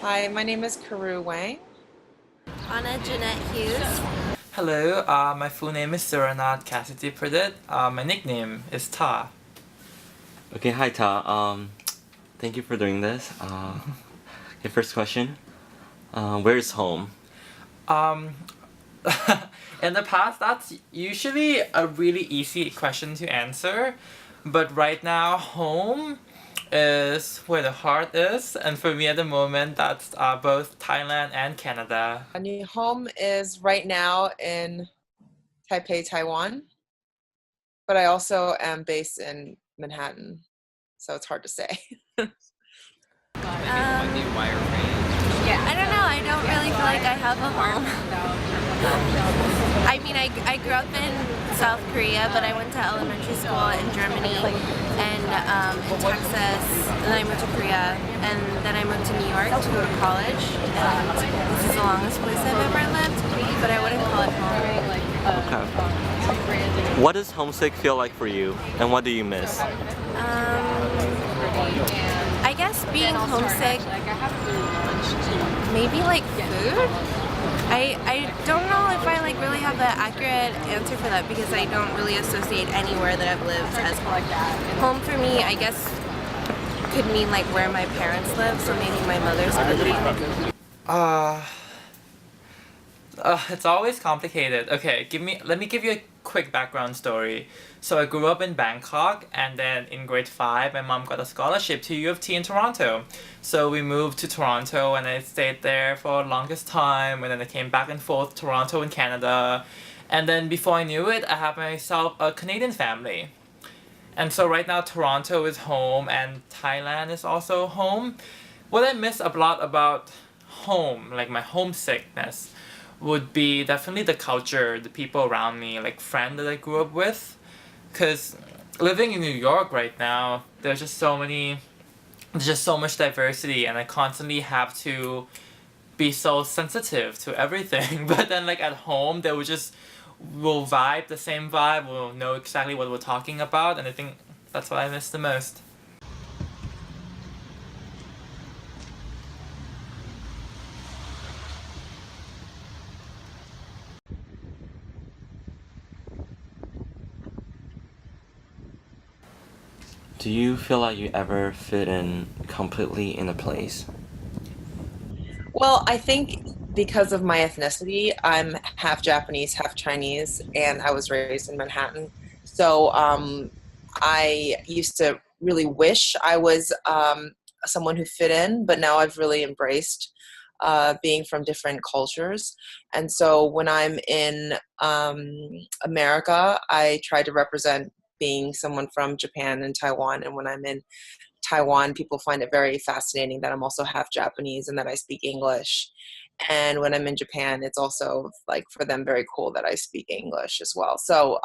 Hi, my name is Karu Wang. Anna Jeanette Hughes. Hello, my full name is Suranat Cassidy Pradit. My nickname is Ta. Okay, hi Ta. Thank you for doing this. Okay, first question. Where's home? Um, in the past, that's usually a really easy question to answer, but right now, home is where the heart is, and for me at the moment, that's both Thailand and Canada. My new home is right now in Taipei, Taiwan, but I also am based in Manhattan, so it's hard to say. I don't know, I don't really feel like I have a home. I mean, I grew up in South Korea, but I went to elementary school in Germany and in Texas, and then I moved to Korea, and then I moved to New York to go to college, and this is the longest place I've ever lived, but I wouldn't call it home. Okay. What does homesick feel like for you, and what do you miss? I guess being homesick, maybe like food? I don't know if I like really have the accurate answer for that because I don't really associate anywhere that I've lived as home. Home for me, I guess, could mean like where my parents live, so maybe my mother's visiting. It's always complicated. Okay, let me give you a quick background story. So I grew up in Bangkok, and then in grade 5, my mom got a scholarship to U of T in Toronto. So we moved to Toronto, and I stayed there for the longest time, and then I came back and forth Toronto and Canada. And then before I knew it, I had myself a Canadian family. And so right now Toronto is home and Thailand is also home. What I miss a lot about home, like my homesickness, would be definitely the culture, the people around me, like friends that I grew up with. Because living in New York right now, there's just so much diversity, and I constantly have to be so sensitive to everything. But then, like at home, we'll vibe the same vibe, we'll know exactly what we're talking about, and I think that's what I miss the most. Do you feel like you ever fit in completely in a place? Well, I think because of my ethnicity, I'm half Japanese, half Chinese, and I was raised in Manhattan. So I used to really wish I was someone who fit in, but now I've really embraced being from different cultures. And so when I'm in America, I try to represent being someone from Japan and Taiwan. And when I'm in Taiwan, people find it very fascinating that I'm also half Japanese and that I speak English. And when I'm in Japan, it's also like for them very cool that I speak English as well. So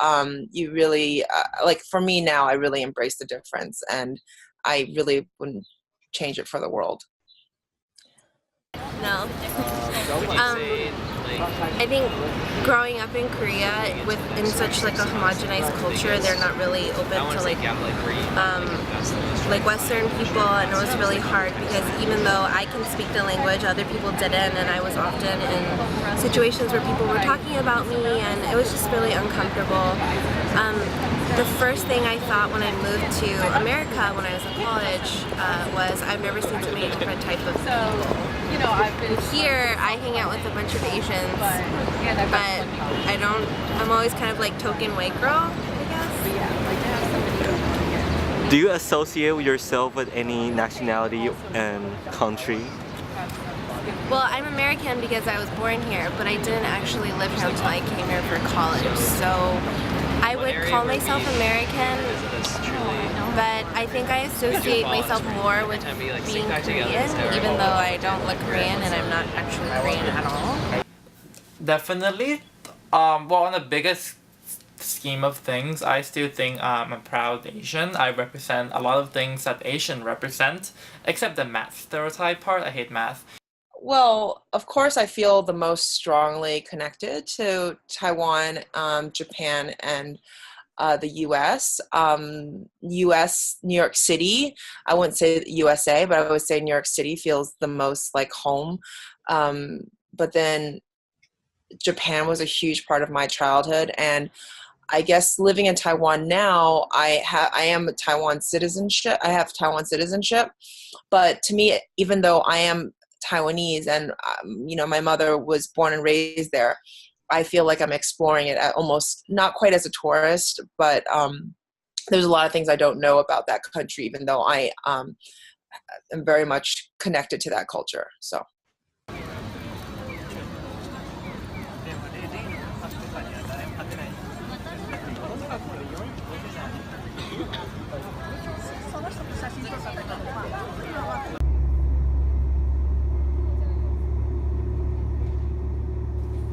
you really like for me now, I really embrace the difference, and I really wouldn't change it for the world. No. I think growing up in Korea in such like a homogenized culture, they're not really open to like Western people, and it was really hard because even though I can speak the language, other people didn't, and I was often in situations where people were talking about me, and it was just really uncomfortable. The first thing I thought when I moved to America when I was in college was I've never seen so many different types of people. Here, I hang out with a bunch of Asians, but I'm always kind of like token white girl, I guess. Do you associate yourself with any nationality and country? Well, I'm American because I was born here, but I didn't actually live here until I came here for college, so I would call myself American, but I think I associate myself more with being Korean, even though I don't look Korean and I'm not actually Korean at all. Definitely. Well, on the biggest scheme of things, I still think I'm a proud Asian. I represent a lot of things that Asian represent, except the math stereotype part. I hate math. Well, of course, I feel the most strongly connected to Taiwan, Japan, and the U.S. U.S. New York City. I wouldn't say USA, but I would say New York City feels the most like home. But then Japan was a huge part of my childhood, and I guess living in Taiwan now, I am a Taiwan citizenship. I have Taiwan citizenship, but to me, even though I am Taiwanese and my mother was born and raised there, I feel like I'm exploring it at almost not quite as a tourist, but there's a lot of things I don't know about that country, even though I am very much connected to that culture. So.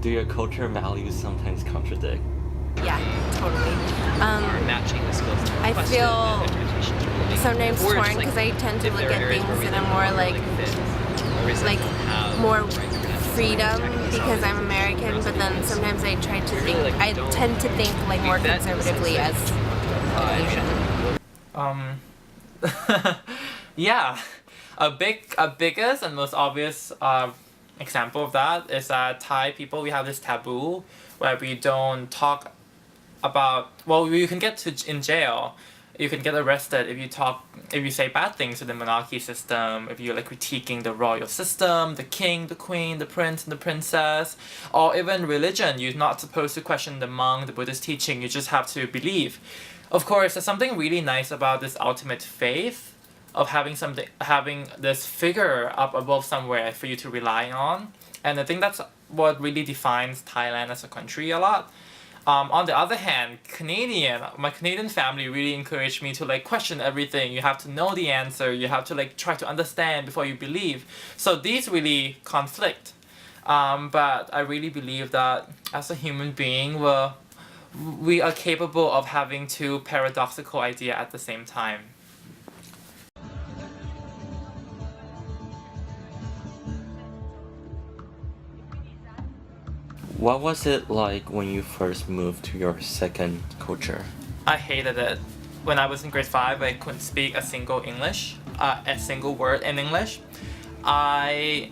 Do your culture values sometimes contradict? Yeah, totally. Matching the skills. I feel sometimes torn because I tend to look at things in a more like more freedom because I'm American, but then sometimes I try to think, I tend to think like more conservatively as Asian. Yeah, a biggest and most obvious example of that is that Thai people, we have this taboo where we don't talk about, well, you can get in jail, you can get arrested if you say bad things to the monarchy system, if you're like critiquing the royal system, the king, the queen, the prince and the princess, or even religion. You're not supposed to question the monk, the Buddhist teaching, you just have to believe. Of course, there's something really nice about this ultimate faith of having this figure up above somewhere for you to rely on, and I think that's what really defines Thailand as a country a lot. On the other hand, my Canadian family really encouraged me to like question everything. You have to know the answer. You have to like try to understand before you believe. So these really conflict. But I really believe that as a human being, we are capable of having two paradoxical ideas at the same time. What was it like when you first moved to your second culture? I hated it. When I was in grade 5, I couldn't speak a single word in English. I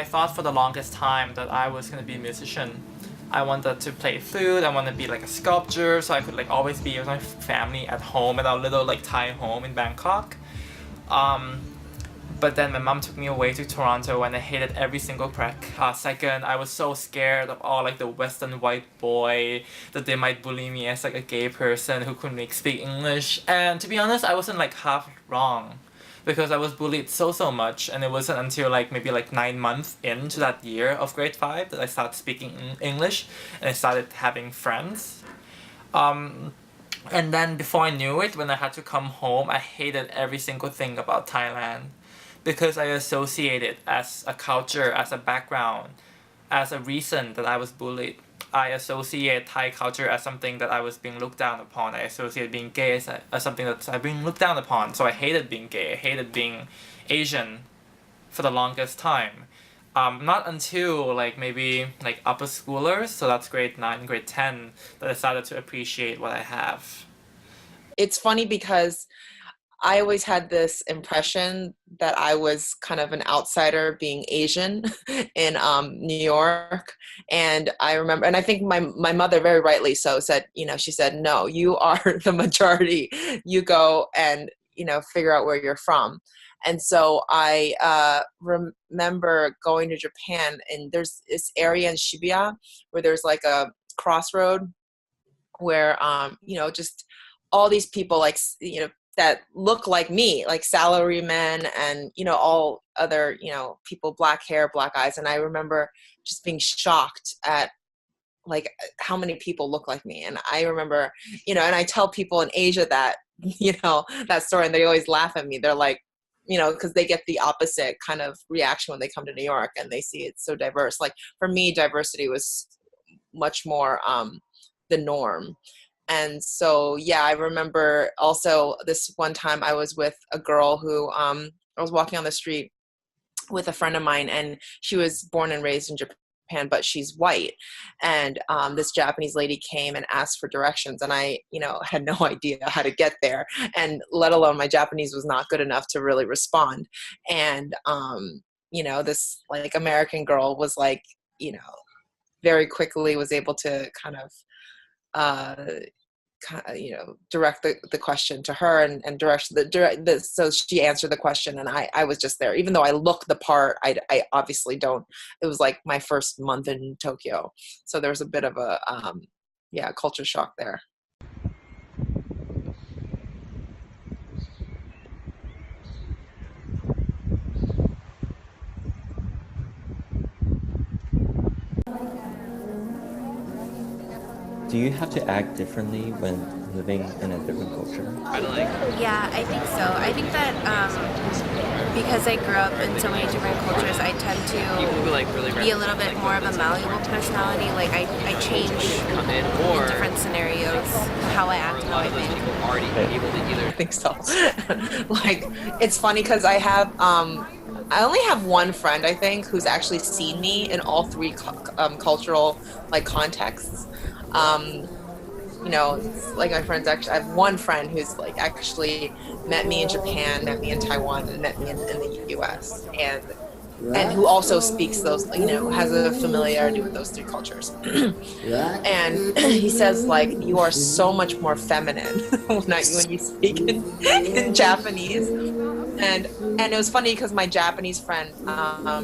thought for the longest time that I was gonna be a musician. I wanted to play flute, I wanted to be like a sculptor, so I could like always be with my family at home at our little like Thai home in Bangkok. But then my mom took me away to Toronto and I hated every single second. I was so scared of all like the Western white boy, that they might bully me as like a gay person who couldn't speak English. And to be honest, I wasn't like half wrong, because I was bullied so much, and it wasn't until like maybe like 9 months into that year of grade 5 that I started speaking English and I started having friends. And then before I knew it, when I had to come home, I hated every single thing about Thailand, because I associate it as a culture, as a background, as a reason that I was bullied. I associate Thai culture as something that I was being looked down upon. I associate being gay as something that I've been looked down upon. So I hated being gay. I hated being Asian for the longest time. Not until like maybe like upper schoolers, so that's grade 9, grade 10, that I started to appreciate what I have. It's funny because I always had this impression that I was kind of an outsider being Asian in New York. And I remember, and I think my mother very rightly so said, she said, no, you are the majority. You go and, figure out where you're from. And so I remember going to Japan, and there's this area in Shibuya where there's like a crossroad where, just all these people like, that look like me, like salarymen and, all other, people, black hair, black eyes. And I remember just being shocked at like how many people look like me. And I remember, and I tell people in Asia that, that story, and they always laugh at me. They're like, because they get the opposite kind of reaction when they come to New York and they see it's so diverse. Like for me, diversity was much more the norm. And so, yeah, I remember also this one time I was with a girl who I was walking on the street with a friend of mine, and she was born and raised in Japan. Japan, but she's white. And this Japanese lady came and asked for directions, and I, had no idea how to get there, and let alone my Japanese was not good enough to really respond. And this like American girl was like, very quickly was able to kind of direct the question to her, and so she answered the question, and I was just there. Even though I look the part, I obviously don't. It was like my first month in Tokyo, so there was a bit of a culture shock there. Do you have to act differently when living in a different culture? Yeah, I think so. I think that because I grew up in so many different cultures, I tend to be a little bit more of a malleable personality. Like I change in different scenarios how I act, how I think. I think so. Like, it's funny because I only have one friend, I think, who's actually seen me in all three cultural like contexts. Like my friends, actually, I have one friend who's like actually met me in Japan, met me in Taiwan, and met me in the US, and who also speaks those, has a familiarity with those three cultures. And he says, like, you are so much more feminine when you speak in Japanese. And it was funny because my Japanese friend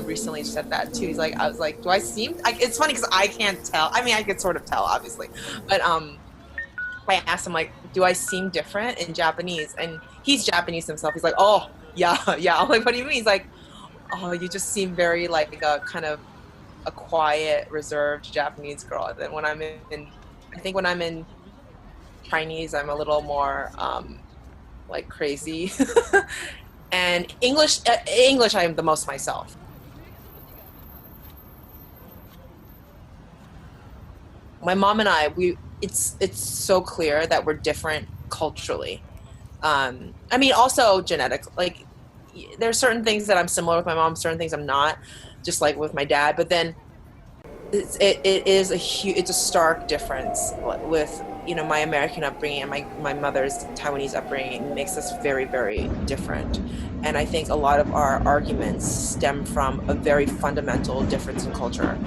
recently said that too. He's like, I was like, do I seem? It's funny because I can't tell. I mean, I could sort of tell, obviously, but I asked him, like, do I seem different in Japanese? And he's Japanese himself. He's like, oh yeah. I'm like, what do you mean? He's like, oh, you just seem very like a kind of a quiet, reserved Japanese girl. And then when I'm in Chinese, I'm a little more like crazy. And English, I am the most myself. My mom and I, it's so clear that we're different culturally. I mean, also genetic. Like, there's certain things that I'm similar with my mom, certain things I'm not, just like with my dad. But then it's a stark difference with my American upbringing and my mother's Taiwanese upbringing makes us very, very different. And I think a lot of our arguments stem from a very fundamental difference in culture.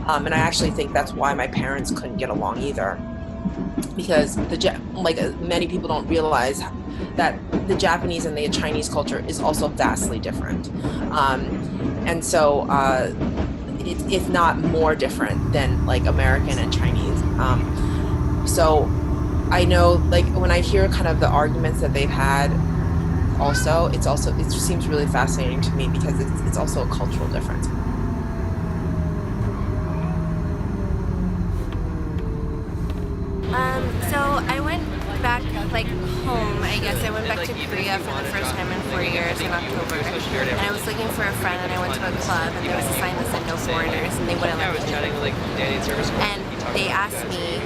And I actually think that's why my parents couldn't get along either, because many people don't realize that the Japanese and the Chinese culture is also vastly different. And so it's not more different than like American and Chinese. So I know, like, when I hear kind of the arguments that they've had, it just seems really fascinating to me because it's also a cultural difference. So I went back, like, home, I guess. I went back to Korea for the first time in 4 years in October. And I was looking for a friend, and I went to a club, and there was a sign that said no foreigners, and they wouldn't let me in. And they asked me,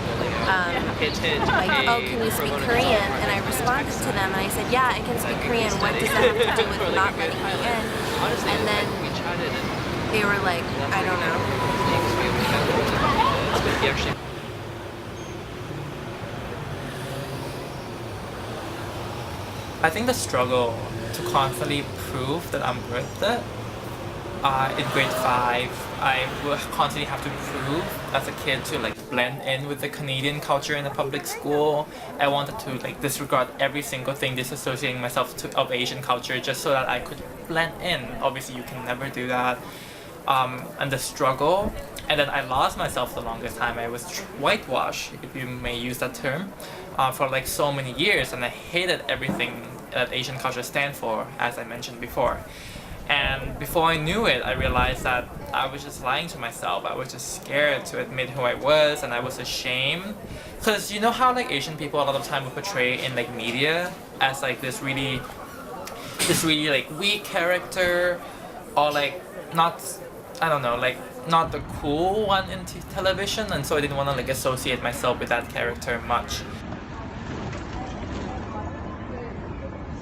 like, oh, can you speak Korean? And I responded to them, and I said, yeah, I can speak Korean. What does that have to do with not letting me in? And then they were like, I don't know. I think the struggle to constantly prove that I'm good at it. In grade 5, I would constantly have to prove as a kid to like blend in with the Canadian culture in the public school. I wanted to like disregard every single thing, disassociating myself of Asian culture just so that I could blend in. Obviously, you can never do that. And the struggle, and then I lost myself the longest time. I was whitewashed, if you may use that term, for like so many years, and I hated everything that Asian culture stand for, as I mentioned before. And before I knew it, I realized that I was just lying to myself. I was just scared to admit who I was, and I was ashamed. Because you know how like Asian people a lot of time would portray in like media as like this really like weak character, or like not the cool one in television, and so I didn't want to like associate myself with that character much.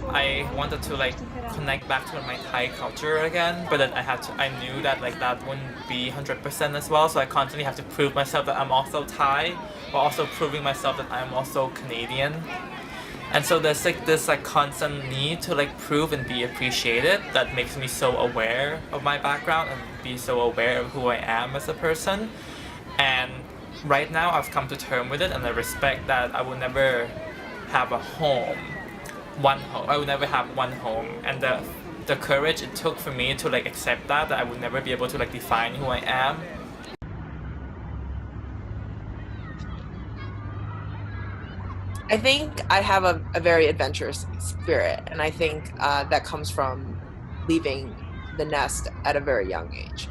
I wanted to like connect back to my Thai culture again, but then I knew that like that wouldn't be 100% as well, so I constantly have to prove myself that I'm also Thai, while also proving myself that I'm also Canadian. And so there's like this like constant need to like prove and be appreciated that makes me so aware of my background and be so aware of who I am as a person. And right now I've come to terms with it, and I respect that I will never have a home, one home. I will never have one home, and the courage it took for me to like accept that I would never be able to like define who I am. I think I have a very adventurous spirit, and I think that comes from leaving the nest at a very young age.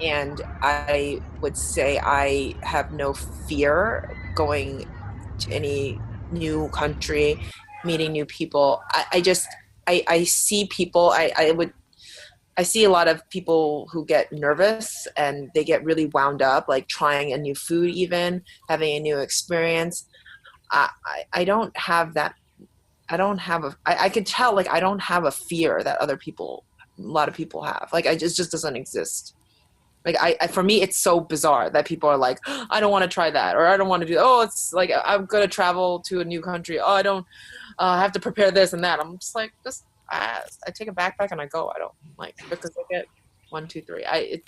And I would say I have no fear going to any new country, meeting new people. I see people. I see a lot of people who get nervous and they get really wound up, like trying a new food, even having a new experience. I don't have that. I don't have I could tell, like, I don't have a fear that a lot of people have. Like, just doesn't exist. Like, for me, it's so bizarre that people are like, I don't want to try that, or I don't want to do, oh, it's like, I'm going to travel to a new country. Oh, I don't have to prepare this and that. I'm just like, I take a backpack and I go. I don't like, because I get 1, 2, 3. I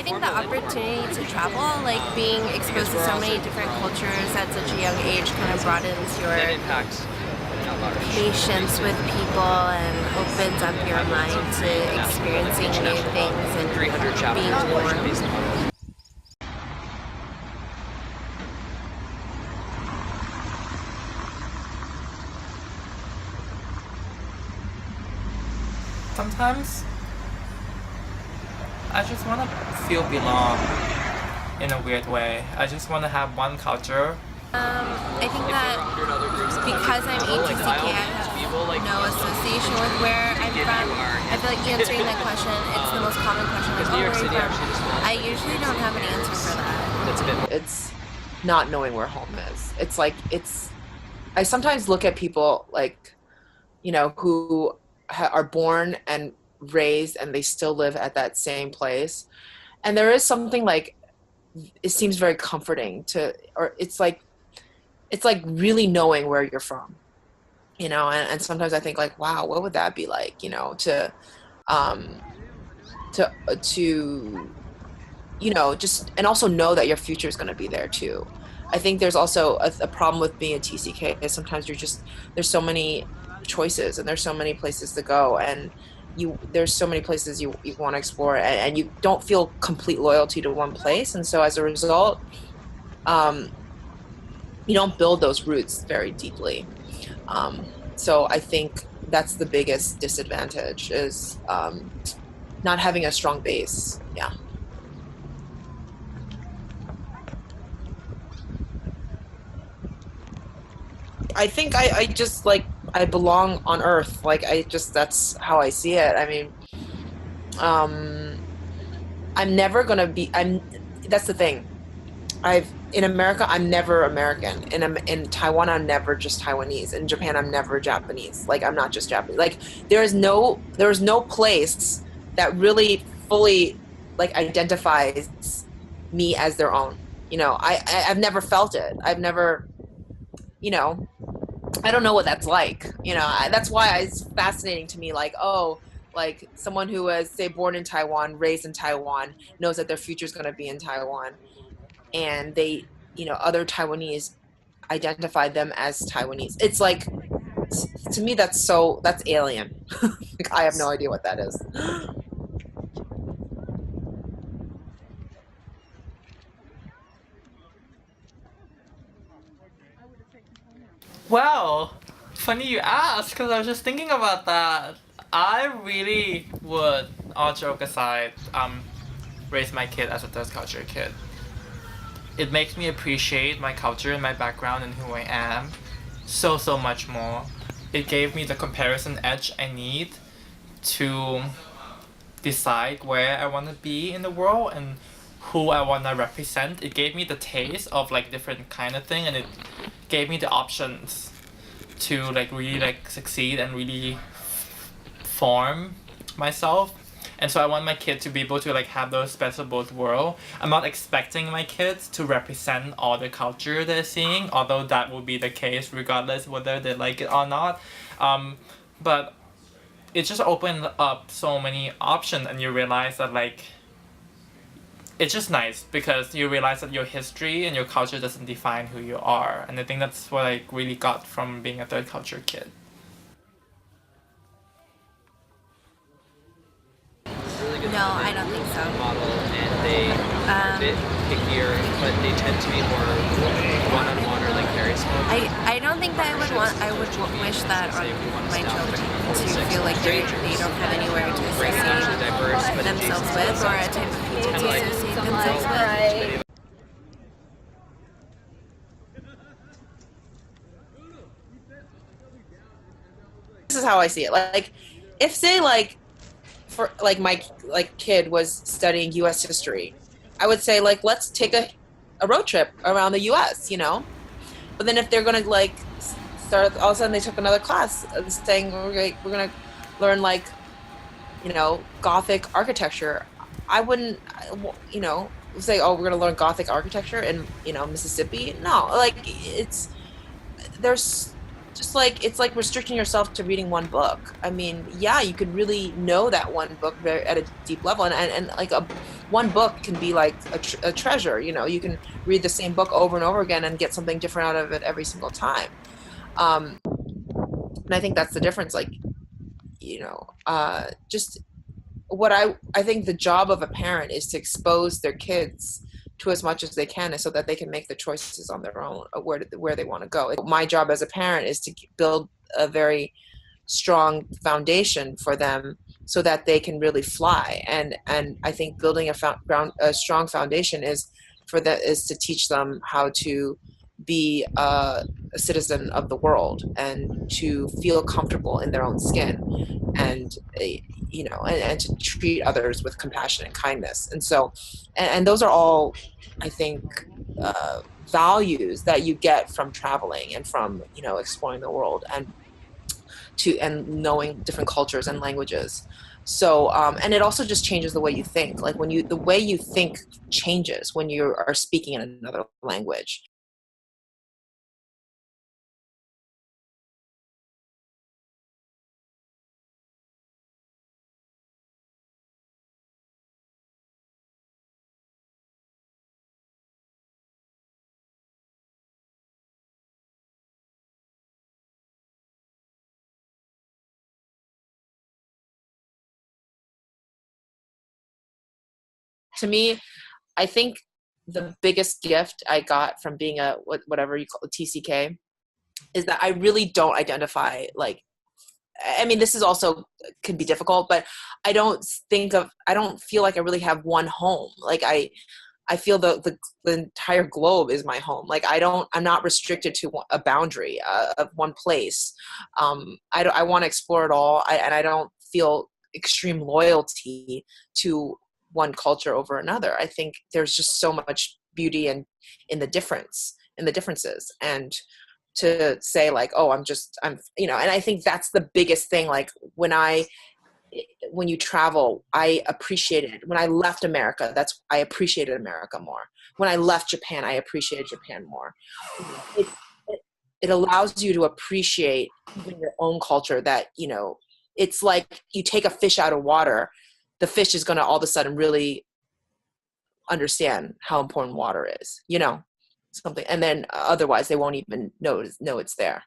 think the opportunity to travel, like being exposed to so many different cultures at such a young age, kind of broadens your patience with people and opens up your mind to experiencing new things and being more. Sometimes I just want to feel belong in a weird way. I just want to have one culture. I think that because I'm ATCK, I have no association with where I'm from. I feel like answering that question, it's the most common question, like, oh, where are you from? I usually don't have an answer for that. It's not knowing where home is. It's like, I sometimes look at people like, who are born and raised and they still live at that same place. And there is something like, it seems very comforting or it's like really knowing where you're from, and sometimes I think like, wow, what would that be like, just, and also know that your future is going to be there too. I think there's also a problem with being a TCK is sometimes there's so many choices and there's so many places to go, and there's so many places you want to explore, and you don't feel complete loyalty to one place, and so as a result, you don't build those roots very deeply. So I think that's the biggest disadvantage is not having a strong base. Yeah. I think I just like, I belong on Earth. Like, that's how I see it. I mean, I'm never gonna be. That's the thing. In America, I'm never American. In Taiwan, I'm never just Taiwanese. In Japan, I'm never Japanese. Like, I'm not just Japanese. Like, there is no place that really fully like identifies me as their own. I've never felt it. I've never, I don't know what that's like. That's why it's fascinating to me. Like, oh, like someone who was, say, born in Taiwan, raised in Taiwan, knows that their future is going to be in Taiwan, and they, other Taiwanese identify them as Taiwanese. It's like, to me, that's alien. Like, I have no idea what that is. Well, funny you ask, because I was just thinking about that. I really would, all joke aside, raise my kid as a third culture kid. It makes me appreciate my culture and my background and who I am so much more. It gave me the comparison edge I need to decide where I want to be in the world and who I want to represent. It gave me the taste of like different kind of thing, and it gave me the options to like really like succeed and really form myself. And so I want my kid to be able to like have those best of both worlds. I'm not expecting my kids to represent all the culture they're seeing, although that will be the case regardless whether they like it or not. But it just opened up so many options, and you realize that like it's just nice because you realize that your history and your culture doesn't define who you are. And I think that's what I really got from being a third culture kid. Really good No, I don't think so. model, and they are a bit pickier, but they tend to be more one-on-one or like very small. I don't think that I would wish that on my children, to feel like they don't have anywhere to associate diverse, but themselves with, or a type of people to associate themselves with. This is how I see it. Like, if say like for like my like kid was studying U.S. history, I would say like let's take a road trip around the U.S. But then if they're gonna like start all of a sudden they took another class saying we're gonna learn like Gothic architecture, I wouldn't say, oh, we're gonna learn Gothic architecture in Mississippi. No, like there's just like it's like restricting yourself to reading one book. I mean, yeah, you could really know that one book at a deep level, and like one book can be like a treasure. You can read the same book over and over again and get something different out of it every single time. And I think that's the difference. Like, just what I think the job of a parent is to expose their kids to as much as they can, so that they can make the choices on their own where they want to go. My job as a parent is to build a very strong foundation for them so that they can really fly. And I think building a strong foundation is to teach them how to be a citizen of the world and to feel comfortable in their own skin, and and to treat others with compassion and kindness. And so and those are all, I think, values that you get from traveling and from exploring the world and knowing different cultures and languages. So and it also just changes the way you think. Like the way you think changes when you are speaking in another language. To me, I think the biggest gift I got from being a whatever you call a TCK is that I really don't identify like. I mean, this is also can be difficult, but I don't feel like I really have one home. Like I feel the entire globe is my home. Like I'm not restricted to a boundary of one place. I want to explore it all. And I don't feel extreme loyalty to one culture over another. I think there's just so much beauty in the differences. And to say like, oh, I'm and I think that's the biggest thing. Like when you travel, I appreciated when I left America. I appreciated America more. When I left Japan, I appreciated Japan more. It allows you to appreciate even your own culture. That it's like you take a fish out of water, the fish is going to all of a sudden really understand how important water is. Something, and then otherwise they won't even know it's there.